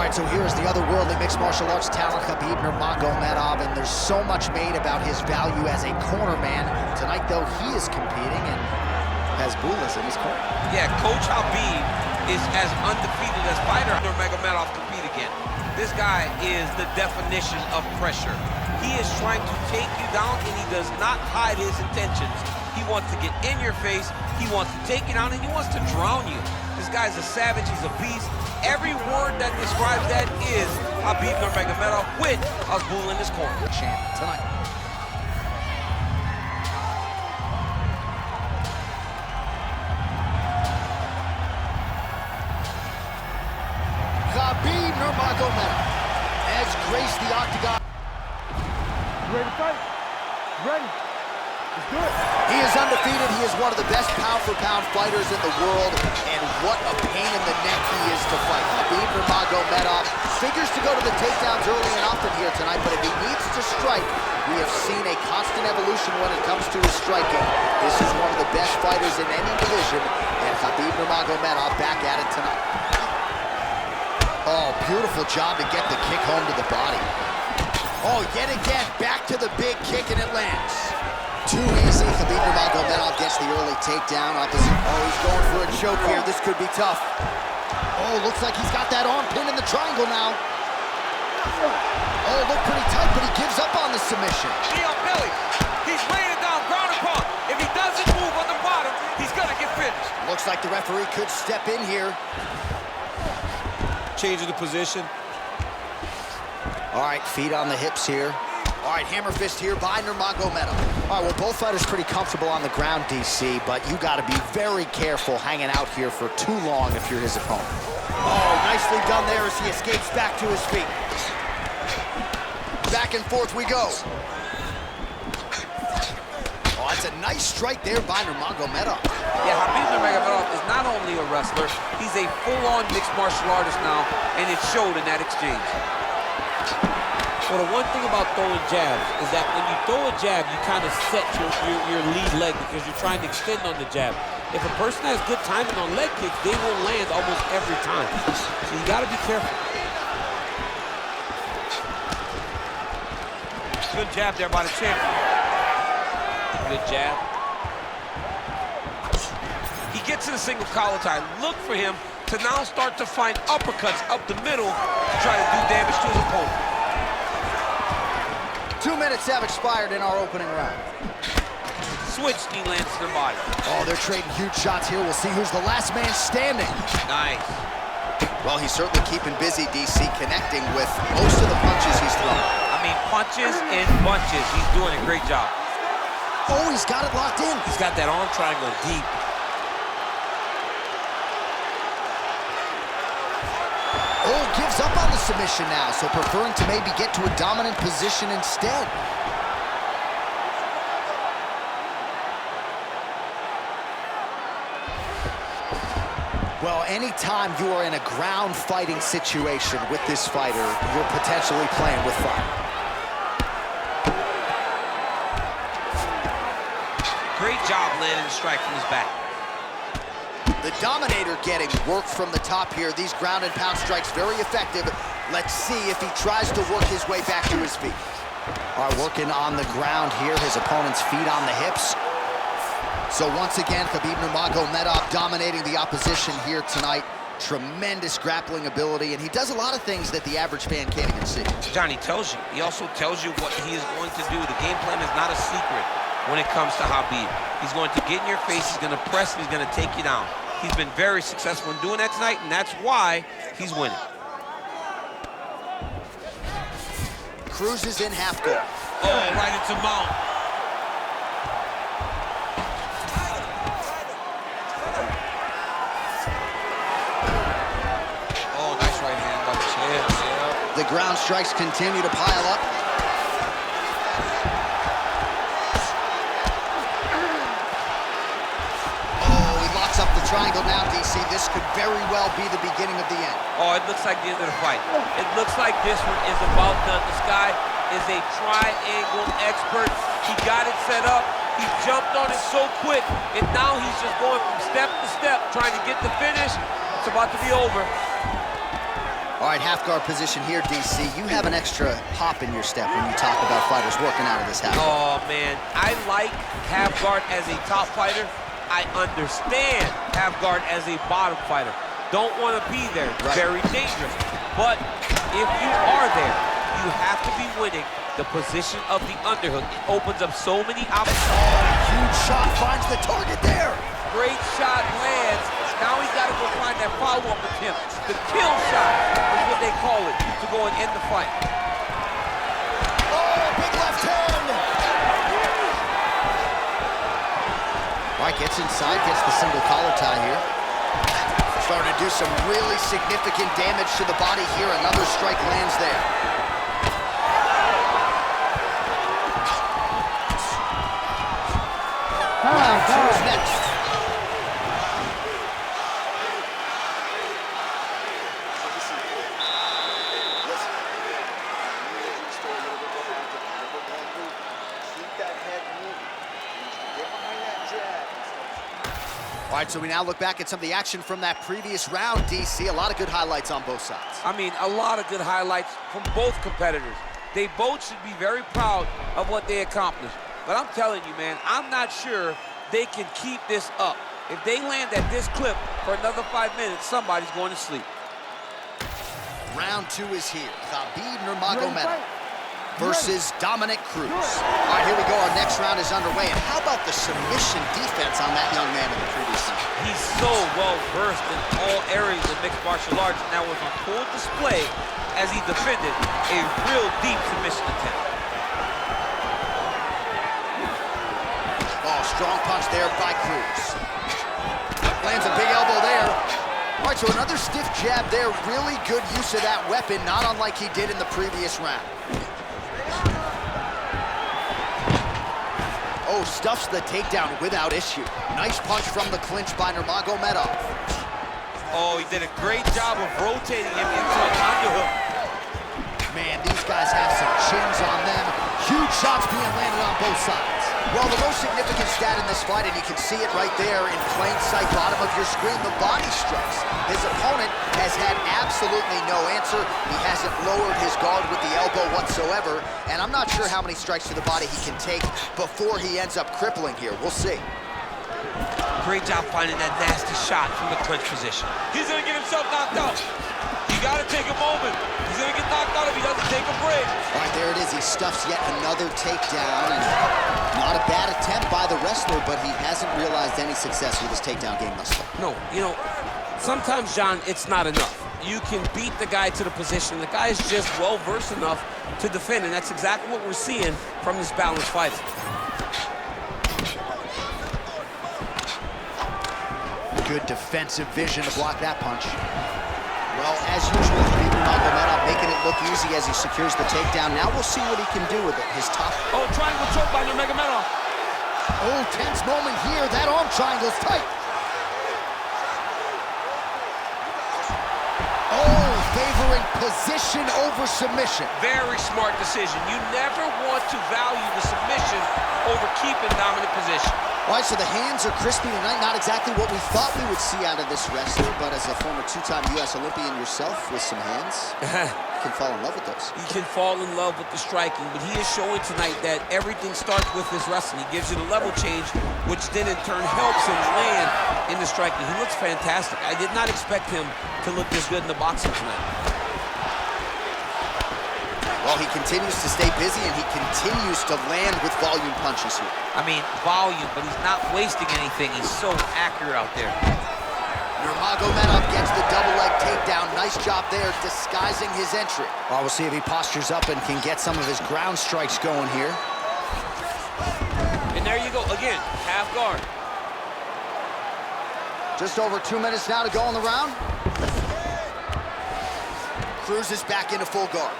right, so here's the otherworldly mixed martial arts talent, Khabib Nurmagomedov, and there's so much made about his value as a corner man. Tonight, though, he is competing and has Bulas in his corner. Yeah, Coach Habib is as undefeated as fighter Nurmagomedov compete again. This guy is the definition of pressure. He is trying to take you down, and he does not hide his intentions. He wants to get in your face, he wants to take you down, and he wants to drown you. This guy's a savage, he's a beast. Every word that describes that is Khabib Nurmagomedov with Abdul in his corner. Champ tonight. Khabib Nurmagomedov has graced the octagon. You ready to fight? Ready. Let's do it. He is undefeated. He is one of the best pound-for-pound fighters in the world, and what a pain in the neck he is to fight. Khabib Nurmagomedov figures to go to the takedowns early and often here tonight, but if he needs to strike, we have seen a constant evolution when it comes to his striking. This is one of the best fighters in any division, and Khabib Nurmagomedov back at it tonight. Oh, beautiful job to get the kick home to the body. Oh, yet again, back to the big kick, and it lands. Too easy. Khabib Nurmagomedov gets the early takedown. Opposite. Oh, he's going for a choke here. This could be tough. Oh, looks like he's got that arm pinned in the triangle now. Oh, looked pretty tight, but he gives up on the submission. Knee on belly. He's laying it down, ground and pound. If he doesn't move on the bottom, he's gonna get finished. Looks like the referee could step in here. Changing the position. All right, feet on the hips here. All right, hammer fist here by Nurmagomedov. All right, well, both fighters pretty comfortable on the ground, DC, but you got to be very careful hanging out here for too long if you're his opponent. Oh, nicely done there as he escapes back to his feet. Back and forth we go. Oh, that's a nice strike there by Nurmagomedov. Yeah, Khabib Nurmagomedov is not only a wrestler, he's a full-on mixed martial artist now, and it showed in that exchange. Well, the one thing about throwing jabs is that when you throw a jab, you kind of set your lead leg because you're trying to extend on the jab. If a person has good timing on leg kicks, they will land almost every time. So you got to be careful. Good jab there by the champion. Good jab. He gets to the single collar tie. Look for him to now start to find uppercuts up the middle to try to do damage to his opponent. 2 minutes have expired in our opening round. Switch knee lands to their body. Oh, they're trading huge shots here. We'll see who's the last man standing. Nice. Well, he's certainly keeping busy, DC, connecting with most of the punches he's thrown. I mean, punches and bunches. He's doing a great job. Oh, he's got it locked in. He's got that arm triangle deep. Oh, gives up on the submission now, so preferring to maybe get to a dominant position instead. Well, anytime you are in a ground fighting situation with this fighter, you're potentially playing with fire. Great job landing the strike from his back. The Dominator getting work from the top here. These ground and pound strikes very effective. Let's see if he tries to work his way back to his feet. All right, working on the ground here. His opponent's feet on the hips. So once again, Khabib Nurmagomedov dominating the opposition here tonight. Tremendous grappling ability, and he does a lot of things that the average fan can't even see. Johnny tells you. He also tells you what he is going to do. The game plan is not a secret when it comes to Khabib. He's going to get in your face, he's going to press, and he's going to take you down. He's been very successful in doing that tonight, and that's why he's winning. Cruz is in half guard. Oh, right into mount. Oh, nice right hand by the champ. Yeah. The ground strikes continue to pile up. Up the triangle now, DC. This could very well be the beginning of the end. Oh, it looks like the end of the fight. It looks like this one is about done. This guy is a triangle expert. He got it set up. He jumped on it so quick, and now he's just going. going from step to step, trying to get the finish. It's about to be over. All right, half guard position here, DC. You have an extra hop in your step when you talk about fighters working out of this half guard. Oh, man, I like half guard as a top fighter. I understand half guard as a bottom fighter. Don't want to be there. Right. Very dangerous. But if you are there, you have to be winning the position of the underhook. It opens up so many options. Oh, huge shot finds the target there. Great shot lands. Now he's got to go find that follow-up attempt. The kill shot is what they call it, to go and end the fight. Oh, big left hand. All right, gets inside, gets the single collar tie here. Starting to do some really significant damage to the body here. Another strike lands there. Round two is next. All right, so we now look back at some of the action from that previous round, DC. A lot of good highlights on both sides. I mean, a lot of good highlights from both competitors. They both should be very proud of what they accomplished. But I'm telling you, man, I'm not sure they can keep this up. If they land at this clip for another 5 minutes, somebody's going to sleep. Round two is here. Khabib Nurmagomedov versus Dominick Cruz. All right, here we go. Our next round is underway. And how about the submission defense on that young man in the previous round? He's so well-versed in all areas of mixed martial arts. Now was on full display as he defended a real deep submission attempt. Oh, strong punch there by Cruz. Lands a big elbow there. All right, so another stiff jab there. Really good use of that weapon, not unlike he did in the previous round. Oh, stuffs the takedown without issue. Nice punch from the clinch by Nurmagomedov. Oh, he did a great job of rotating him into an underhook. Man, these guys have some chins on them. Huge shots being landed on both sides. Well, the most significant stat in this fight, and you can see it right there in plain sight, bottom of your screen, the body strikes. His opponent has had absolutely no answer. He hasn't lowered his guard with the elbow whatsoever, and I'm not sure how many strikes to the body he can take before he ends up crippling here. We'll see. Great job finding that nasty shot from the clinch position. He's gonna get himself knocked out. You gotta take a moment. He's gonna get knocked out if he doesn't take a break. All right, there it is. He stuffs yet another takedown. And not a bad attempt by the wrestler, but he hasn't realized any success with his takedown game thus far. No, you know, sometimes, John, it's not enough. You can beat the guy to the position. The guy is just well-versed enough to defend, and that's exactly what we're seeing from this balanced fight. Good defensive vision to block that punch. Well, as usual, Khabib Nurmagomedov making it look easy as he secures the takedown. Now we'll see what he can do with it. His top. Oh, triangle choke by Nurmagomedov. Oh, tense moment here. That arm triangle's tight. Oh, favoring position over submission. Very smart decision. You never want to value the submission over keeping dominant position. All right, so the hands are crispy tonight. Not exactly what we thought we would see out of this wrestler, but as a former two-time U.S. Olympian yourself with some hands, you can fall in love with those. He can fall in love with the striking, but he is showing tonight that everything starts with his wrestling. He gives you the level change, which then in turn helps him land in the striking. He looks fantastic. I did not expect him to look this good in the boxing tonight. Well, he continues to stay busy, and he continues to land with volume punches here. I mean, volume, but he's not wasting anything. He's so accurate out there. Nurmagomedov gets the double leg takedown. Nice job there, disguising his entry. Well, we'll see if he postures up and can get some of his ground strikes going here. And there you go, again, half guard. Just over 2 minutes now to go in the round. Cruz is back into full guard.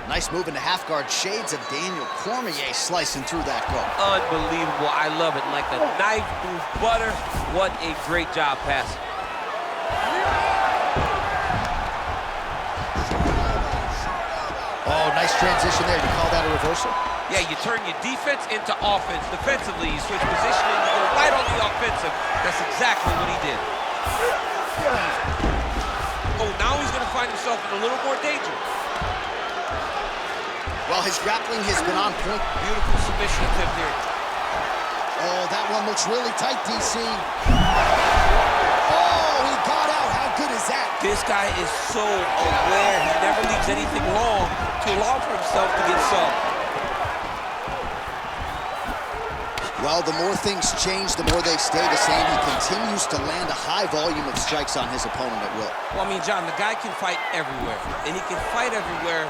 Nice move into half guard. Shades of Daniel Cormier slicing through that guard. Unbelievable. I love it. Like a knife through butter. What a great job passing. Oh, nice transition there. You call that a reversal? Yeah, you turn your defense into offense. Defensively, you switch positioning, you go right on the offensive. That's exactly what he did. Oh, find himself in a little more danger. Well, his grappling has been on point. Beautiful submission attempt here. Oh, that one looks really tight, DC. Oh, he got out. How good is that? This guy is so aware. He never leaves anything wrong to allow for himself to get subbed. Well, the more things change, the more they stay the same. He continues to land a high volume of strikes on his opponent at will. Well, I mean, John, the guy can fight everywhere. And he can fight everywhere.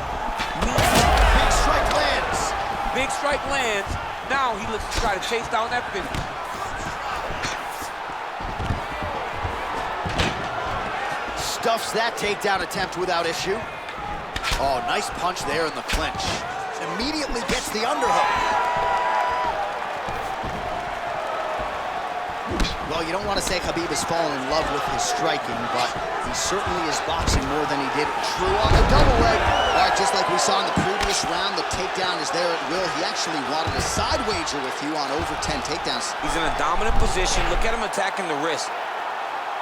Big strike lands. Big strike lands. Now he looks to try to chase down that finish. Stuffs that takedown attempt without issue. Oh, nice punch there in the clinch. Immediately gets the underhook. Well, you don't want to say Khabib has fallen in love with his striking, but he certainly is boxing more than he did. True on the double leg. All right, just like we saw in the previous round, the takedown is there at will. He actually wanted a side wager with you on over 10 takedowns. He's in a dominant position. Look at him attacking the wrist.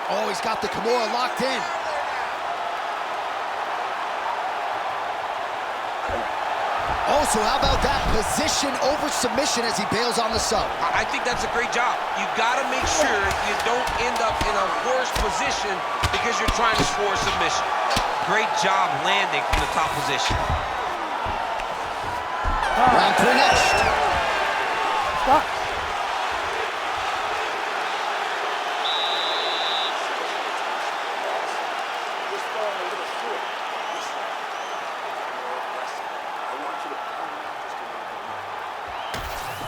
Oh, he's got the Kimura locked in. Oh, so how about that position over submission as he bails on the sub? I think that's a great job. You gotta make sure you don't end up in a worse position because you're trying to score a submission. Great job landing from the top position. Round 3 next. Stop.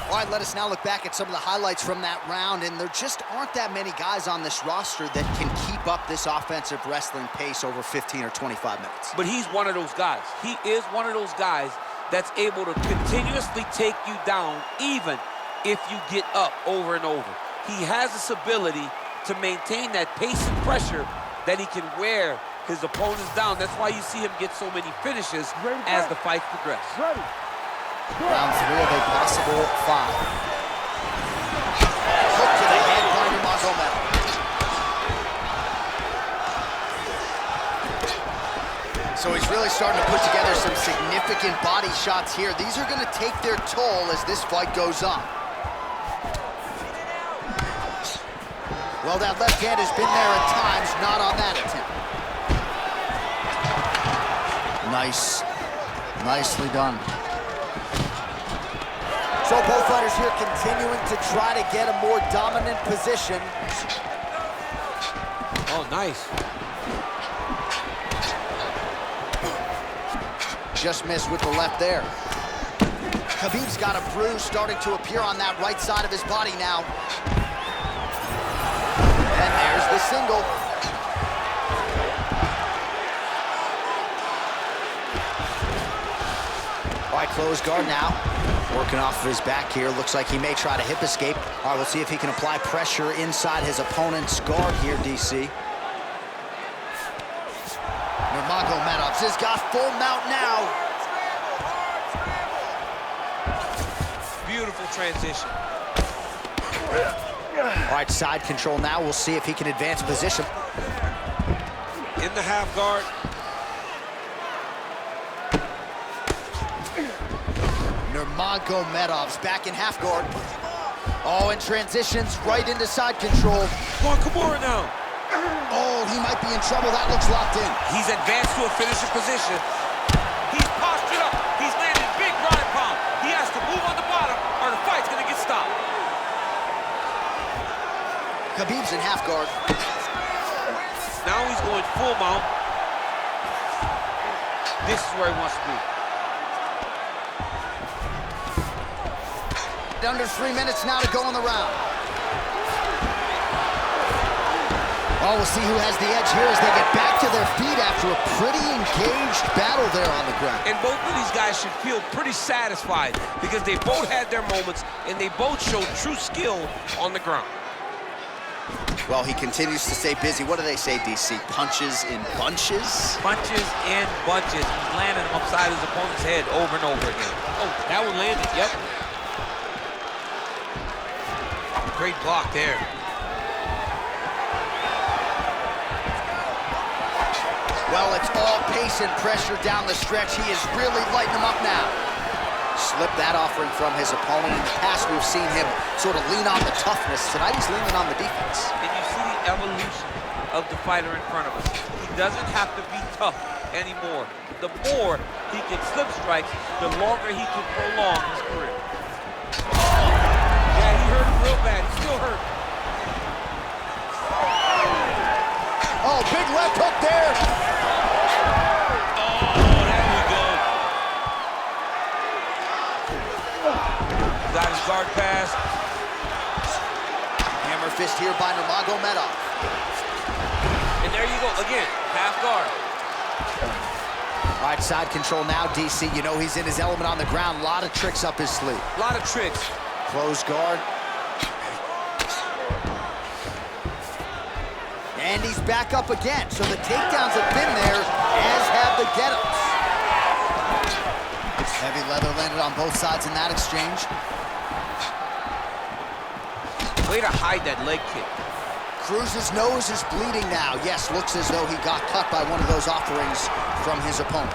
All right, let us now look back at some of the highlights from that round, and there just aren't that many guys on this roster that can keep up this offensive wrestling pace over 15 or 25 minutes. But he's one of those guys. He is one of those guys that's able to continuously take you down even if you get up over and over. He has this ability to maintain that pace and pressure that he can wear his opponents down. That's why you see him get so many finishes as the fight progresses. Ready. Round 3 of a possible 5. Hook to the head by Nurmagomedov. So he's really starting to put together some significant body shots here. These are going to take their toll as this fight goes on. Well, that left hand has been there at times, not on that attempt. Nice. Nicely done. So both fighters here continuing to try to get a more dominant position. Oh, nice. Just missed with the left there. Khabib's got a bruise starting to appear on that right side of his body now. And there's the single. All right, closed guard now. Working off of his back here. Looks like he may try to hip escape. All right, we'll see if he can apply pressure inside his opponent's guard here, DC. Nurmagomedov has got full mount now. Beautiful transition. All right, side control now. We'll see if he can advance position. In the half guard. Nurmagomedov's back in half guard. Oh, and transitions right into side control. Come on, Kimura now. Oh, he might be in trouble. That looks locked in. He's advanced to a finishing position. He's postured up. He's landed big ground and pound. He has to move on the bottom or the fight's gonna get stopped. Khabib's in half guard. Now he's going full mount. This is where he wants to be. Under 3 minutes now to go in the round. Oh, we'll see who has the edge here as they get back to their feet after a pretty engaged battle there on the ground. And both of these guys should feel pretty satisfied because they both had their moments and they both showed true skill on the ground. Well, he continues to stay busy. What do they say, DC? Punches in bunches? Punches in bunches. He's landing them upside his opponent's head over and over again. Oh, that one landed, yep. Great block there. Well, it's all pace and pressure down the stretch. He is really lighting him up now. Slipped that offering from his opponent. In the past, we've seen him sort of lean on the toughness. Tonight, he's leaning on the defense. And you see the evolution of the fighter in front of us. He doesn't have to be tough anymore. The more he can slip strikes, the longer he can prolong his career. Yeah, he hurt him real bad. He still hurt. Oh, big left hook there. Oh, there we go. Got his guard pass. Hammer fist here by Nurmagomedov. And there you go, again, half guard. All right, side control now, DC. You know he's in his element on the ground. A lot of tricks up his sleeve. A lot of tricks. Close guard. And he's back up again. So the takedowns have been there, as have the get-ups. Heavy leather landed on both sides in that exchange. Way to hide that leg kick. Cruz's nose is bleeding now. Yes, looks as though he got cut by one of those offerings from his opponent.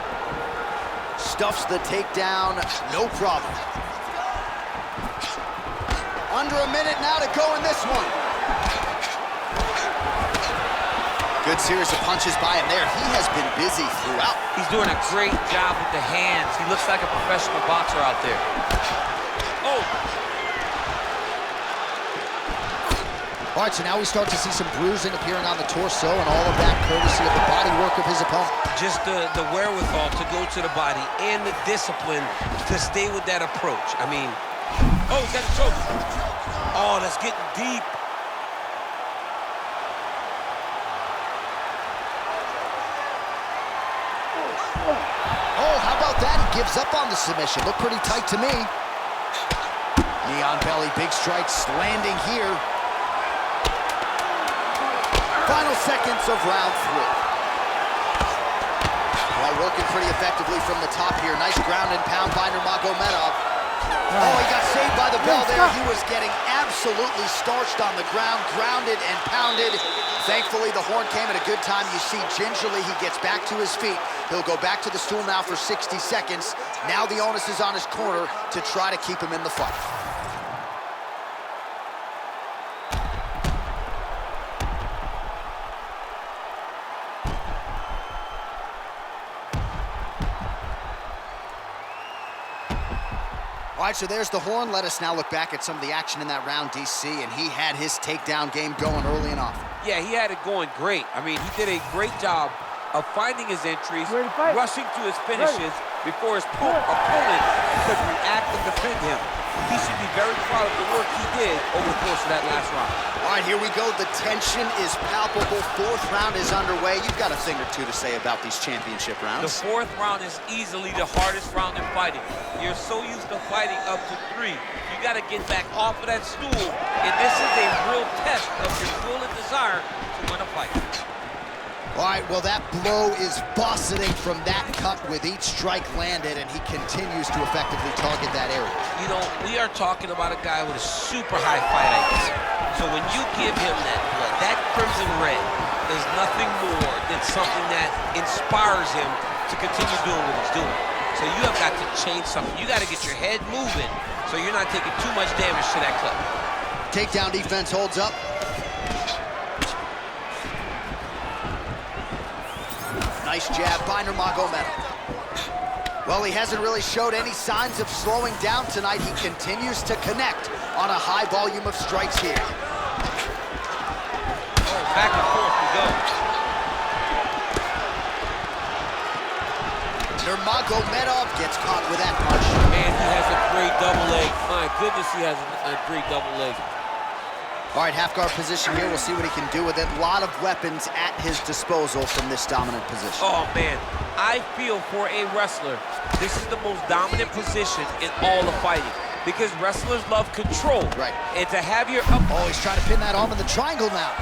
Stuffs the takedown, no problem. Under a minute now to go in this one. Good series of punches by him there. He has been busy throughout. He's doing a great job with the hands. He looks like a professional boxer out there. Oh! All right, so now we start to see some bruising appearing on the torso, and all of that courtesy of the body work of his opponent. Just the wherewithal to go to the body and the discipline to stay with that approach. I mean, oh, he's got a choke. Oh, that's getting deep. Oh, how about that? He gives up on the submission. Looked pretty tight to me. Knee on belly, big strikes landing here. Final seconds of round 3. Well, working pretty effectively from the top here. Nice ground and pound by Nurmagomedov. Oh, he got saved by the bell there. He was getting absolutely starched on the ground, grounded and pounded. Thankfully, the horn came at a good time. You see, gingerly, he gets back to his feet. He'll go back to the stool now for 60 seconds. Now the onus is on his corner to try to keep him in the fight. All right, so there's the horn. Let us now look back at some of the action in that round, DC, and he had his takedown game going early and often. Yeah, he had it going great. I mean, he did a great job of finding his entries, rushing to his finishes before his opponent could react and defend him. He should be very proud of the work he did over the course of that last round. All right, here we go. The tension is palpable. 4th round is underway. You've got a thing or two to say about these championship rounds. The 4th round is easily the hardest round in fighting. You're so used to fighting up to 3. You got to get back off of that stool, and this is a real test of your will and desire to win a fight. All right, well, that blow is bussing from that cut with each strike landed, and he continues to effectively target that area. You know, we are talking about a guy with a super high fight IQ. So when you give him that blood, that crimson red is nothing more than something that inspires him to continue doing what he's doing. So you have got to change something. You got to get your head moving so you're not taking too much damage to that cut. Takedown defense holds up. Nice jab by Nurmagomedov. Well, he hasn't really showed any signs of slowing down tonight. He continues to connect on a high volume of strikes here. Oh, back and forth we go. Nurmagomedov gets caught with that punch. Man, he has a great double leg. My goodness, he has a great double leg. All right, half guard position here. We'll see what he can do with it. A lot of weapons at his disposal from this dominant position. Oh, man. I feel for a wrestler, this is the most dominant position in all of fighting because wrestlers love control. Right. And to have your... Oh, he's trying to pin that arm in the triangle now.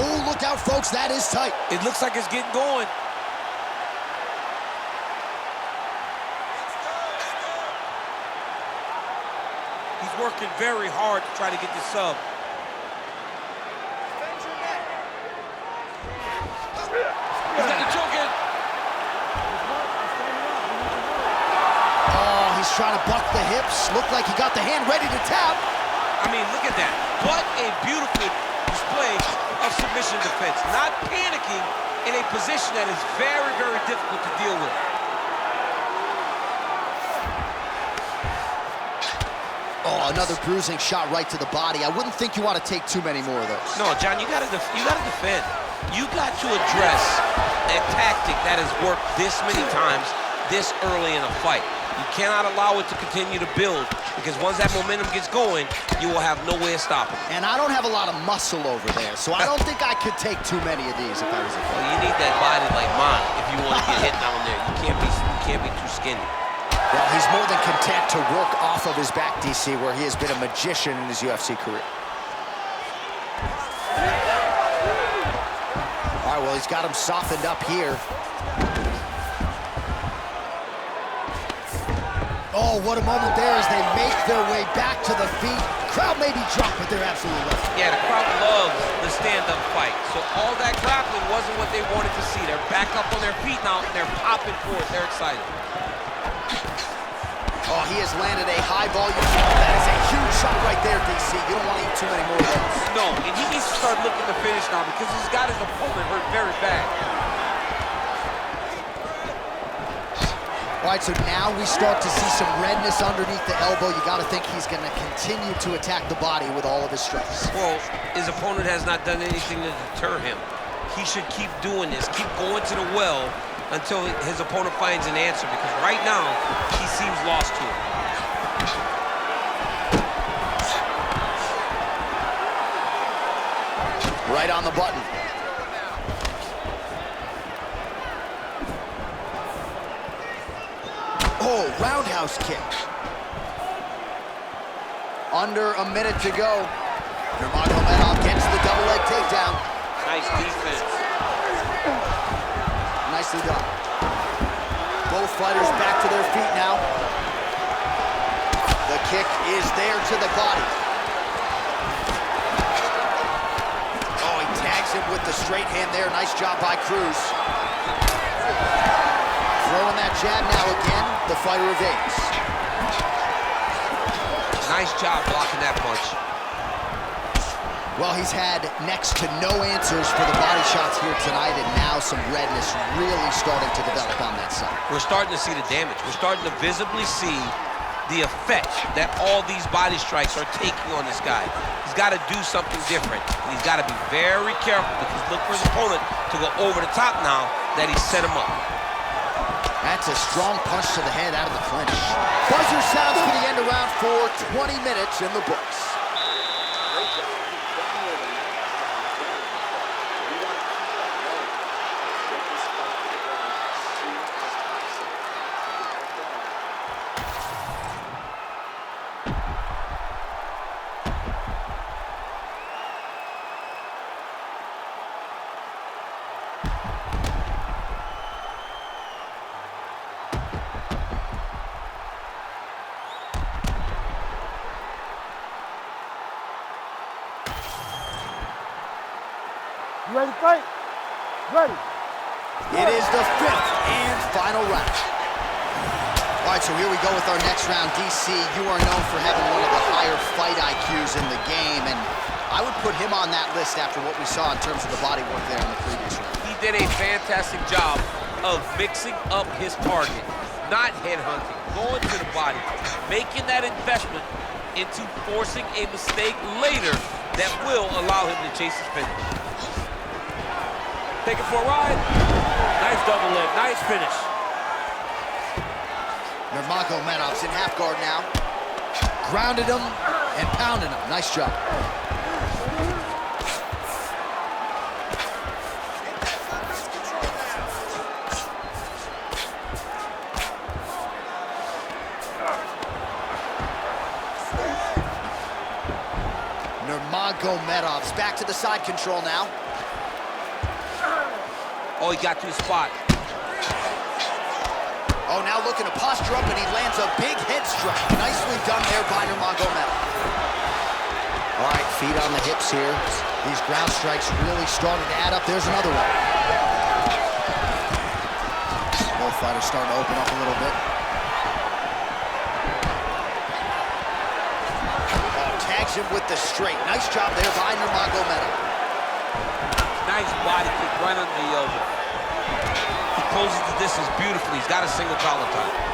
Oh, look out, folks. That is tight. It looks like it's getting going. He's working very hard to try to get the sub. He's got the choke in. trying to buck the hips. Looked like he got the hand ready to tap. I mean, look at that. What a beautiful display of submission defense. Not panicking in a position that is very, very difficult to deal with. Oh, another bruising shot right to the body. I wouldn't think you want to take too many more of those. No, John, you gotta defend. You got to address a tactic that has worked this many times, this early in a fight. You cannot allow it to continue to build, because once that momentum gets going, you will have no way of stopping it. And I don't have a lot of muscle over there, so I don't think I could take too many of these if I was a fighter. Well, you need that body like mine if you want to get hit down there. You can't be too skinny. Well, he's more than content to work off of his back, DC, where he has been a magician in his UFC career. All right, well, he's got him softened up here. Oh, what a moment there as they make their way back to the feet. Crowd may be drunk, but they're absolutely loving it. Yeah, the crowd loves the stand-up fight. So all that grappling wasn't what they wanted to see. They're back up on their feet now, and they're popping for it. They're excited. Oh, he has landed a high-volume shot. That is a huge shot right there, DC. You don't want to eat too many more of those. No, and he needs to start looking to finish now because he's got his opponent hurt very bad. All right, so now we start to see some redness underneath the elbow. You got to think he's going to continue to attack the body with all of his strikes. Well, his opponent has not done anything to deter him. He should keep doing this, keep going to the well until his opponent finds an answer, because right now, he seems lost to it. Right on the button. Oh, roundhouse kick. Under a minute to go. Nurmagomedov gets the double leg takedown. Nice defense. Nicely done. Both fighters back to their feet now. The kick is there to the body. Oh, he tags him with the straight hand there. Nice job by Cruz. Throwing that jab now again. The fighter evades. Nice job blocking that punch. Well, he's had next to no answers for the body shots here tonight, and now some redness really starting to develop on that side. We're starting to see the damage. We're starting to visibly see the effect that all these body strikes are taking on this guy. He's got to do something different. He's got to be very careful, because look for his opponent to go over the top now that he set him up. That's a strong punch to the head out of the clinch. Buzzer sounds for the end of round 4, 20 minutes in the books. You ready to fight? Ready. It is the 5th and final round. All right, so here we go with our next round. DC, you are known for having one of the higher fight IQs in the game, and I would put him on that list after what we saw in terms of the body work there in the previous round. He did a fantastic job of mixing up his target, not headhunting, going to the body, making that investment into forcing a mistake later that will allow him to chase his finish. Take it for a ride. Nice double leg, nice finish. Nurmagomedov's in half guard now. Grounded him and pounded him. Nice job. Nurmagomedov's back to the side control now. Oh, he got to his spot. Oh, now looking to posture up, and he lands a big head strike. Nicely done there by Nurmagomedov. All right, feet on the hips here. These ground strikes really starting to add up. There's another one. Both fighters starting to open up a little bit. lands him with the straight. Nice job there by Nurmagomedov. Nice body kick right under the elbow. He closes the distance beautifully. He's got a single collar tie.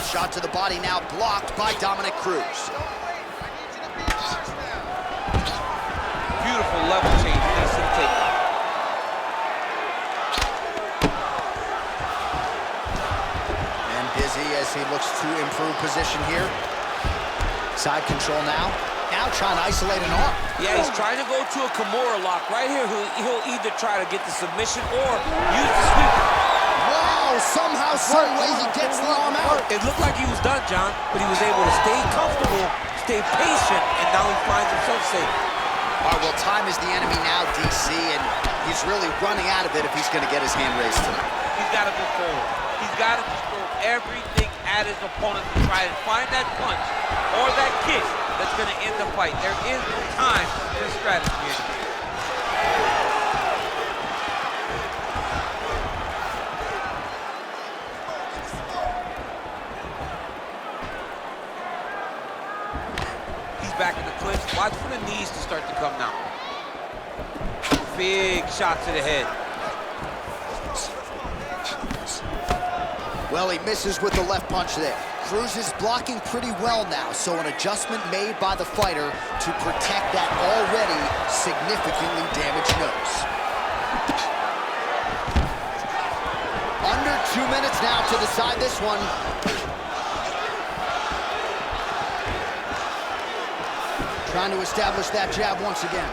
Shot to the body now blocked by Dominick Cruz. Beautiful level change. You're gonna see the takedown. And busy as he looks to improve position here. Side control now. Now trying to isolate an arm. Yeah, he's trying to go to a Kimura lock. Right here, he'll either try to get the submission or use the sweeper. Wow, somehow, some way he gets the arm out. It looked like he was done, John, but he was able to stay comfortable, stay patient, and now he finds himself safe. All right, well, time is the enemy now, DC, and he's really running out of it if he's going to get his hand raised tonight. He's got to go forward. He's got to just throw everything at his opponent to try and find that punch or that kick that's going to end the fight. There is no time for strategy here. He's back in the clinch. Watch for the knees to start to come now. Big shot to the head. Well, he misses with the left punch there. Cruz is blocking pretty well now, so an adjustment made by the fighter to protect that already significantly damaged nose. Under 2 minutes now to decide this one. Trying to establish that jab once again.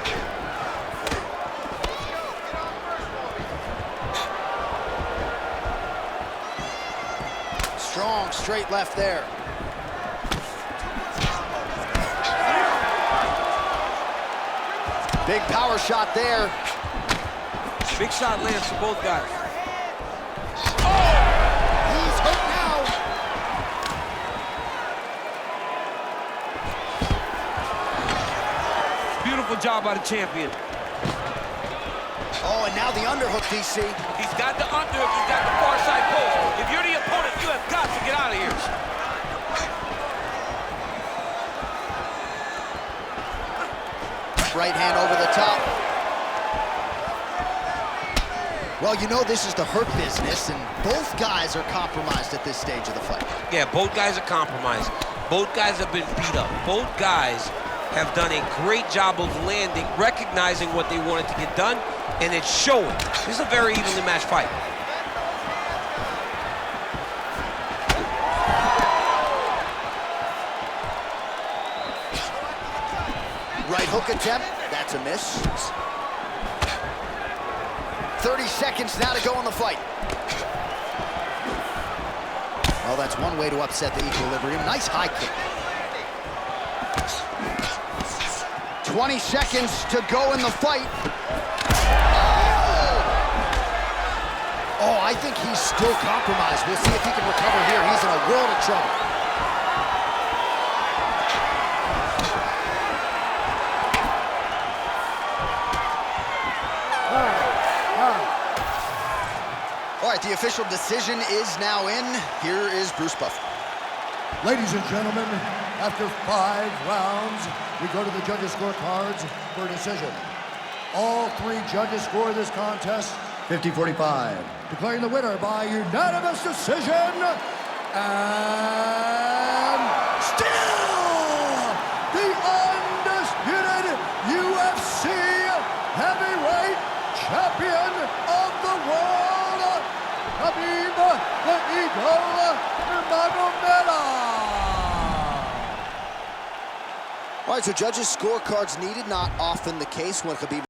Strong straight left there. Big power shot there. Big shot lands for both guys. Oh! He's hurt now. Beautiful job by the champion. Oh, and now the underhook, DC. He's got the underhook, he's got the far side post. If you're the opponent, you have got to get out of here. Right hand over the top. Well, you know this is the hurt business, and both guys are compromised at this stage of the fight. Yeah, both guys are compromised. Both guys have been beat up. Both guys have done a great job of landing, recognizing what they wanted to get done, and it's showing. This is a very evenly matched fight. Right hook attempt, that's a miss. 30 seconds now to go in the fight. Well, that's one way to upset the equilibrium. Nice high kick. 20 seconds to go in the fight. Oh, I think he's still compromised. We'll see if he can recover here. He's in a world of trouble. All right, the official decision is now in. Here is Bruce Buffer. Ladies and gentlemen, after 5 rounds, we go to the judges' scorecards for a decision. All 3 judges score this contest 50-45. Declaring the winner by unanimous decision, and still the undisputed UFC heavyweight champion of the world, Khabib the Eagle Nurmagomedov. All right, so judges' scorecards needed, not often the case when Khabib